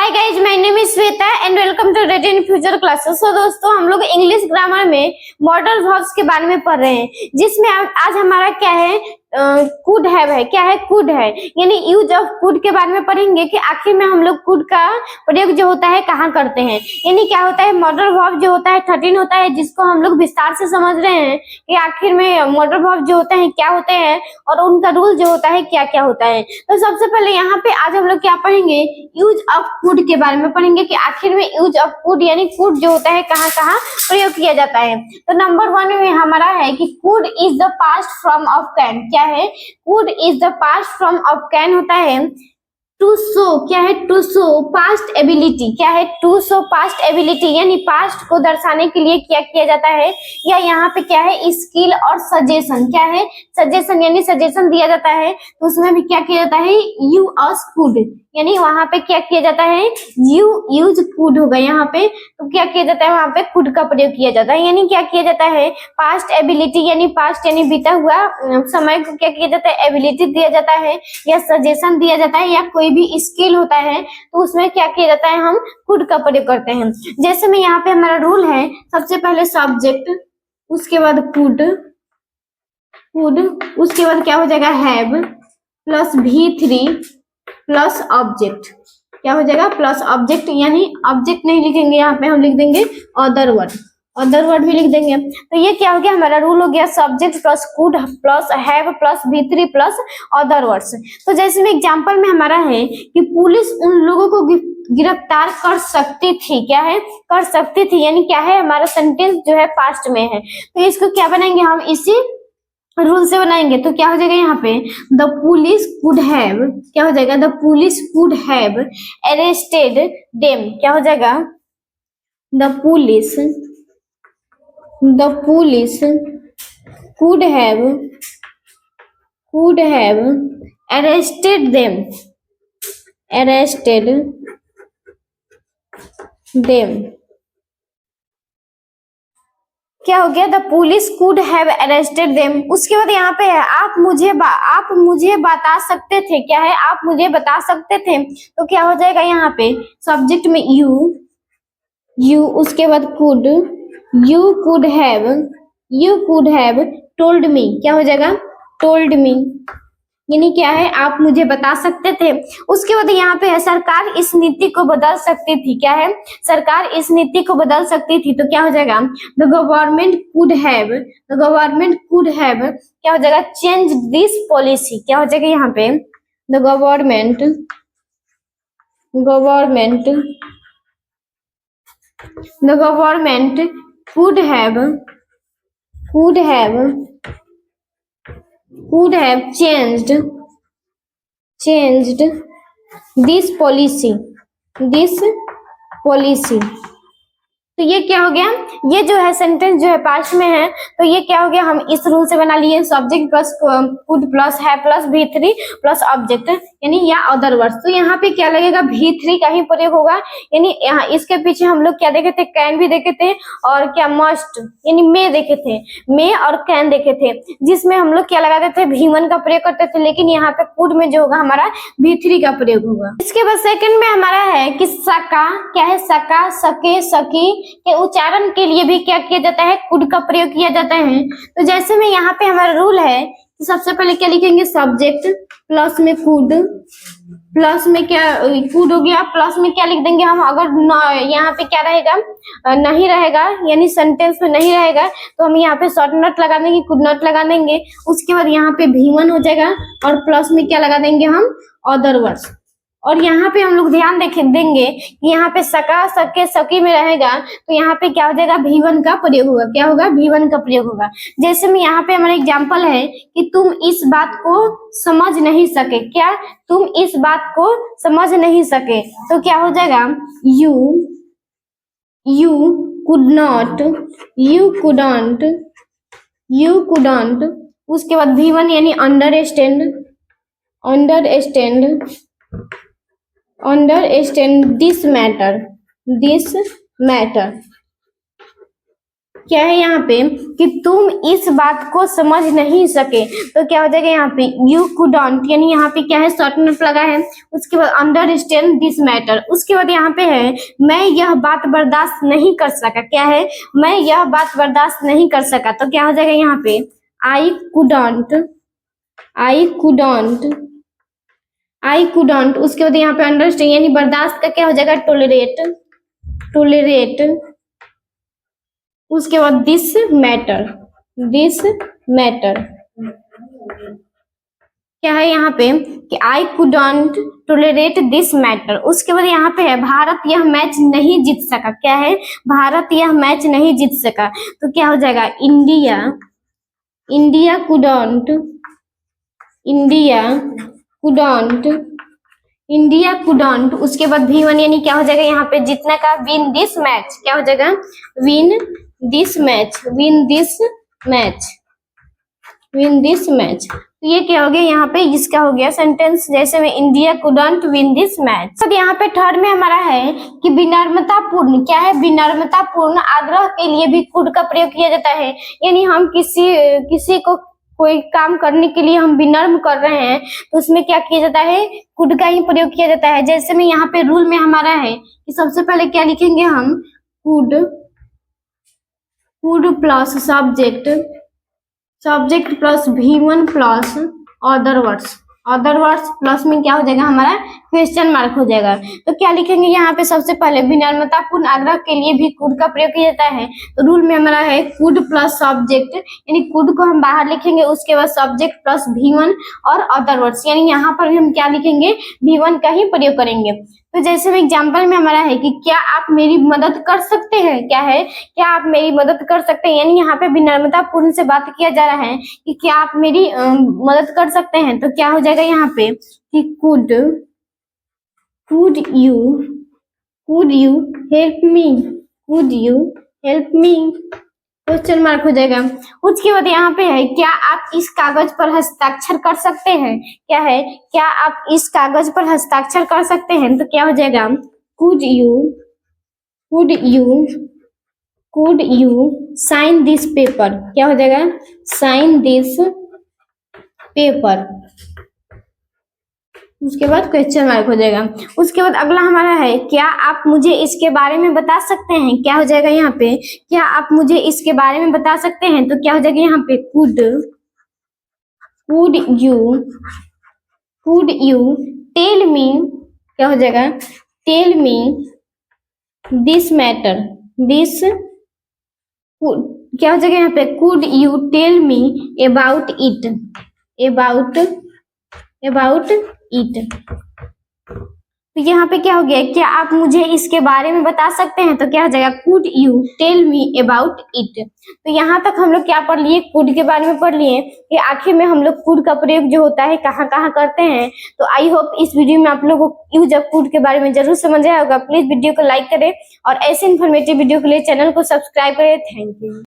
Hi guys, my name is Shweta and welcome to ready in future classes. So दोस्तों, हम लोग English grammar में modal verbs के बारे में पढ़ रहे हैं, जिसमें आज हमारा क्या है, कुड हैव है। क्या है? कुड है, यानी यूज ऑफ कुड के बारे में पढ़ेंगे कि आखिर में हम लोग कुड का प्रयोग जो होता है कहाँ करते हैं। यानी क्या होता है, मॉडल वर्ब जो होता है 13 होता है, जिसको हम लोग विस्तार से समझ रहे हैं कि आखिर में मॉडल वर्ब जो होते हैं क्या होते हैं और उनका रूल जो होता है क्या क्या होता है। तो सबसे पहले यहाँ पे आज हम लोग क्या पढ़ेंगे, यूज ऑफ कुड के बारे में पढ़ेंगे कि आखिर में यूज ऑफ कुड यानी कुड जो होता है कहाँ कहाँ प्रयोग किया जाता है। तो नंबर 1 में हमारा है कि could is the past form of can. क्या है? Could is the past form of can होता है टू शो। क्या है? To show past ability. क्या है? टू शो पास्ट एबिलिटी, यानी पास्ट को दर्शाने के लिए क्या किया जाता है, या यहाँ पे क्या है, स्किल और सजेशन। क्या है? सजेशन, यानी सजेशन दिया जाता है, तो उसमें भी क्या किया जाता है, यू ऑस कुड, यानी वहां पे क्या किया जाता है, यू यूज कुड होगा यहाँ पे, तो क्या किया जाता है, वहां पे कुड का प्रयोग किया जाता है। यानी क्या किया जाता है, पास्ट एबिलिटी यानी पास्ट यानी बीता हुआ समय को क्या किया जाता है, एबिलिटी दिया जाता है, या सजेशन दिया जाता है, या कोई भी स्किल होता है, तो उसमें क्या किया जाता है, हम कुड का प्रयोग करते हैं। जैसे में यहाँ पे हमारा रूल है, सबसे पहले सब्जेक्ट, उसके बाद कुड, उसके बाद क्या हो जाएगा, have plus V3 plus object. क्या हो जाएगा, प्लस ऑब्जेक्ट, यानी ऑब्जेक्ट नहीं लिखेंगे यहाँ पे, हम लिख देंगे अदर वर्ड, अदर वर्ड भी लिख देंगे। तो ये क्या हो गया, हमारा रूल हो गया subject plus could plus have plus V3 plus other words. तो जैसे में एग्जांपल में हमारा है कि पुलिस उन लोगों को गिरफ्तार कर सकती थी। क्या है? कर सकती थी, यानी क्या है, हमारा सेंटेंस जो है पास्ट में है, तो इसको क्या बनाएंगे, हम इसी रूल से बनाएंगे। तो क्या हो जाएगा यहाँ पे, द पुलिस कुड हैव, क्या हो जाएगा, the police could have arrested them. क्या हो जाएगा, the police could have arrested them, क्या हो गया, the police could have arrested them. उसके बाद यहाँ पे है, आप मुझे बता सकते थे। क्या है? आप मुझे बता सकते थे, तो क्या हो जाएगा यहाँ पे, सब्जेक्ट में यू, उसके बाद could, you could have told me. क्या हो जाएगा, टोल्ड मी, यानी क्या है, आप मुझे बता सकते थे। उसके बाद यहाँ पे है, सरकार इस नीति को बदल सकती थी। क्या है? सरकार इस नीति को बदल सकती थी, तो क्या हो जाएगा, द गवर्नमेंट कुड हैव, क्या हो जाएगा, चेंज दिस पॉलिसी। क्या हो जाएगा यहाँ पे, the government could have changed this policy। तो ये क्या हो गया, ये जो है सेंटेंस जो है पास्ट में है, तो ये क्या हो गया, हम इस रूल से बना लिए, सब्जेक्ट प्लस कुड प्लस है प्लस V3 प्लस ऑब्जेक्ट, यानी या अदर वर्ड्स। तो यहाँ पे क्या लगेगा, V3 का ही प्रयोग होगा, यानी यहाँ इसके पीछे हम लोग क्या देखे थे, कैन भी देखे थे, और क्या मस्ट यानी मे देखे थे, मे और कैन देखे थे, जिसमें हम लोग क्या लगाते थे, V1 का प्रयोग करते थे, लेकिन यहाँ पे कुड में जो होगा हमारा V3 का प्रयोग होगा। इसके बाद सेकंड में हमारा है कि सका। क्या है? सका, सके, सकी के उच्चारण के लिए भी क्या किया जाता है, कुड का प्रयोग किया जाता है। तो जैसे में यहाँ पे हमारा रूल है कि सबसे पहले क्या लिखेंगे, सब्जेक्ट प्लस में कुड, प्लस में क्या कुड हो गया, प्लस में क्या लिख देंगे हम, अगर यहाँ पे क्या रहेगा, नहीं रहेगा, यानी सेंटेंस में नहीं रहेगा, तो हम यहाँ पे शॉर्ट नोट लगा देंगे, कुड नोट लगा देंगे। उसके बाद यहाँ पे V1 हो जाएगा, और प्लस में क्या लगा देंगे हम, अदर वर्ड्स। और यहाँ पे हम लोग ध्यान देंगे कि यहाँ पे सका, सके, सकी में रहेगा, तो यहाँ पे क्या हो जाएगा, V1 का प्रयोग होगा। क्या होगा, V1 का प्रयोग होगा। जैसे में यहाँ पे हमारा एग्जांपल है कि तुम इस बात को समझ नहीं सके। क्या? तुम इस बात को समझ नहीं सके, तो क्या हो जाएगा, you could not, you couldn't, उसके बाद V1 यानी अंडरस्टैंड दिस मैटर, क्या है यहाँ पे कि तुम इस बात को समझ नहीं सके, तो क्या हो जाएगा यहाँ पे यू कुडंट, यानी यहाँ पे क्या है शॉर्ट नोट लगा है। उसके बाद अंडरस्टैंड दिस मैटर, उसके बाद यहाँ पे है मैं यह बात बर्दाश्त नहीं कर सका, क्या है मैं यह बात बर्दाश्त नहीं कर सका, तो क्या हो जाएगा यहाँ पे आई कुडंट, उसके बाद यहाँ पे अंडरस्टैंड यानी बर्दाश्त का क्या हो जाएगा टोलरेट, उसके बाद दिस मैटर, क्या है यहाँ पे कि I couldn't tolerate this matter. उसके बाद यहाँ पे है भारत यह मैच नहीं जीत सका, क्या है भारत यह मैच नहीं जीत सका, तो क्या हो जाएगा इंडिया कुडंट, उसके बाद V1 यानी क्या हो जाएगा यहाँ पे जीतना का विन दिस मैच, क्या हो जाएगा विन दिस मैच। तो ये क्या हो गया यहाँ पे, इसका हो गया सेंटेंस जैसे में India couldn't win this match. तो यहाँ पे थर्ड में हमारा है कि विनम्रतापूर्ण, क्या है विनम्रतापूर्ण आग्रह के लिए भी कुड का प्रयोग किया जाता है, यानी हम किसी को कोई काम करने के लिए हम विनम्र कर रहे हैं तो उसमें क्या किया जाता है कुड का ही प्रयोग किया जाता है। जैसे में यहाँ पे रूल में हमारा है कि सबसे पहले क्या लिखेंगे हम could plus subject plus V1 plus other words plus में क्या हो जाएगा हमारा क्वेश्चन मार्क हो जाएगा। तो क्या लिखेंगे यहाँ पे सबसे पहले विनम्रतापूर्ण आग्रह के लिए भी कुड का प्रयोग किया जाता है, तो रूल में हमारा है कुड प्लस सब्जेक्ट, यानी कुड को हम बाहर लिखेंगे, उसके बाद सब्जेक्ट प्लस V1 और अदर वर्ड्स, यानी यहाँ पर भी हम क्या लिखेंगे V1 का ही प्रयोग करेंगे। तो जैसे एग्जाम्पल में हमारा है कि क्या आप मेरी मदद कर सकते हैं, क्या आप मेरी मदद कर सकते हैं, यानी यहाँ पे विनम्रतापूर्ण से बात किया जा रहा है कि क्या आप मेरी मदद कर सकते हैं, तो क्या हो जाएगा यहाँ पे कि could you help me, question mark हो जाएगा। उसके बाद यहाँ पे है क्या आप इस कागज पर हस्ताक्षर कर सकते हैं, क्या आप इस कागज पर हस्ताक्षर कर सकते हैं, तो क्या हो जाएगा could you sign this paper, क्या हो जाएगा साइन दिस पेपर, उसके बाद क्वेश्चन मार्क हो जाएगा। उसके बाद अगला हमारा है क्या आप मुझे इसके बारे में बता सकते हैं, क्या हो जाएगा यहाँ पे क्या आप मुझे इसके बारे में बता सकते हैं, तो क्या हो जाएगा यहाँ पे कुड यू टेल मी, क्या हो जाएगा टेल मी दिस मैटर, क्या हो जाएगा यहाँ पे could you tell me about it. तो यहाँ पे क्या हो गया क्या आप मुझे इसके बारे में बता सकते हैं, तो क्या हो जाएगा could you tell me about it. तो यहाँ तक हम लोग क्या पढ़ लिए कुड के बारे में पढ़ लिए कि आखिर में हम लोग कुड का प्रयोग जो होता है कहाँ कहाँ करते हैं। तो आई होप इस वीडियो में आप लोगों को यूज ऑफ कुड के बारे में जरूर समझ आया होगा। प्लीज वीडियो को लाइक करें और ऐसे इन्फॉर्मेटिव वीडियो के लिए चैनल को सब्सक्राइब करें। Thank you.